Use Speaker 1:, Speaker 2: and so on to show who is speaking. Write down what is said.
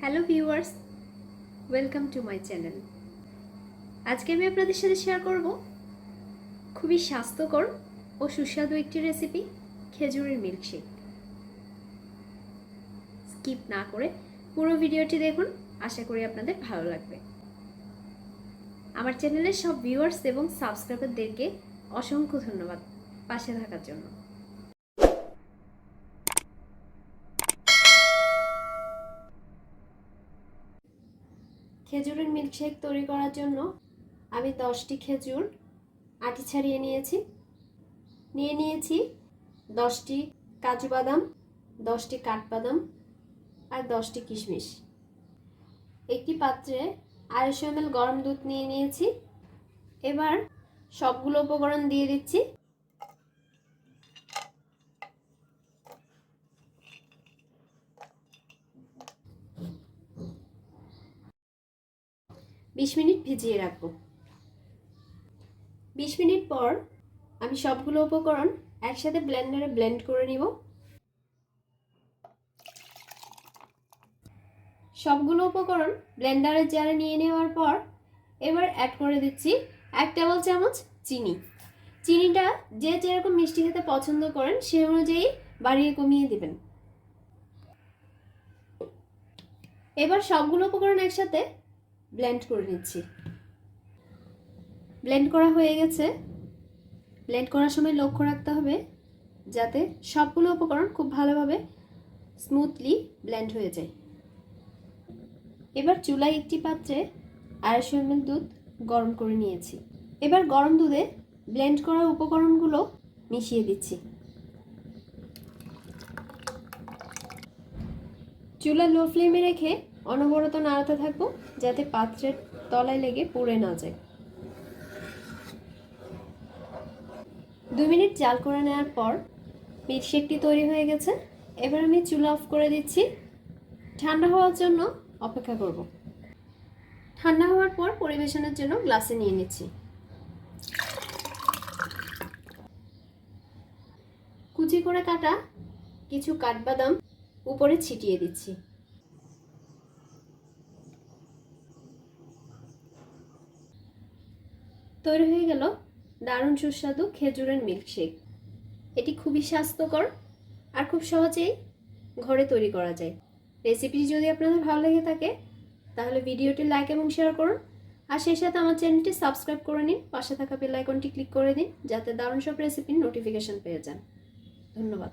Speaker 1: Hello viewers, welcome to my channel. আজকে আমি আপনাদের সাথে শেয়ার করব খুবই স্বাস্থ্যকর ও সুস্বাদু একটি রেসিপি, খেজুরের মিল্কশেক। স্কিপ না করে পুরো ভিডিওটি দেখুন, আশা করি আপনাদের ভালো লাগবে। আমার চ্যানেলের সব ভিউয়ার্স এবং সাবস্ক্রাইবারদেরকে অসংখ্য ধন্যবাদ পাশে থাকার জন্য। খেজুরের মিল্কশেক তৈরি করার জন্য আমি 10টি খেজুর আটি ছাড়িয়ে নিয়েছি 10টি কাজু বাদাম, 10টি কাঠবাদাম আর 10টি কিশমিশ। একটি পাত্রে 250 ml গরম দুধ নিয়েছি। এবার সবগুলো উপকরণ দিয়ে দিচ্ছি। বিশ মিনিট ভিজিয়ে রাখবো। 20 মিনিট পর আমি সবগুলো উপকরণ একসাথে ব্লেন্ডারে ব্লেন্ড করে নিব। সবগুলো উপকরণ ব্লেন্ডারের জারে নিয়ে নেওয়ার পর এবার অ্যাড করে দিচ্ছি 1 টেবিল চামচ চিনি। চিনিটা যে যেরকম মিষ্টি খেতে পছন্দ করেন সেই অনুযায়ী বাড়িয়ে কমিয়ে দিবেন। এবার সবগুলো উপকরণ একসাথে ব্লেন্ড করে নিচ্ছি। ব্লেন্ড করা হয়ে গেছে। ব্লেন্ড করার সময় লক্ষ্য রাখতে হবে যাতে সবগুলো উপকরণ খুব ভালোভাবে স্মুথলি ব্লেন্ড হয়ে যায়। এবার চুলায় একটি পাত্রে 250 ml দুধ গরম করে নিয়েছি। এবার গরম দুধে ব্লেন্ড করা উপকরণগুলো মিশিয়ে দিচ্ছি। চুলা লো ফ্লেমে রেখে অনবরত নাড়াতে থাকবো যাতে পাত্রের তলায় লেগে পুড়ে না যায়। 2 মিনিট জাল করে নেওয়ার পর মিল্কশেকটি তৈরি হয়ে গেছে। এবার আমি চুলা অফ করে দিচ্ছি। ঠান্ডা হওয়ার জন্য অপেক্ষা করব। ঠান্ডা হওয়ার পর পরিবেশনের জন্য গ্লাসে নিয়ে নিচ্ছি। কুচি করে কাটা কিছু কাঠবাদাম উপরে ছিটিয়ে দিচ্ছি। তৈরি হয়ে গেল দারুণ সুস্বাদু খেজুরের মিল্কশেক। এটি খুবই স্বাস্থ্যকর আর খুব সহজেই ঘরে তৈরি করা যায়। রেসিপিটি যদি আপনাদের ভালো লেগে থাকে তাহলে ভিডিওটি লাইক এবং শেয়ার করুন, আর সেই সাথে আমার চ্যানেলটি সাবস্ক্রাইব করে নিন। পাশে থাকা বেল আইকনটি ক্লিক করে দিন যাতে দারুণ সব রেসিপির নোটিফিকেশন পেয়ে যান। ধন্যবাদ।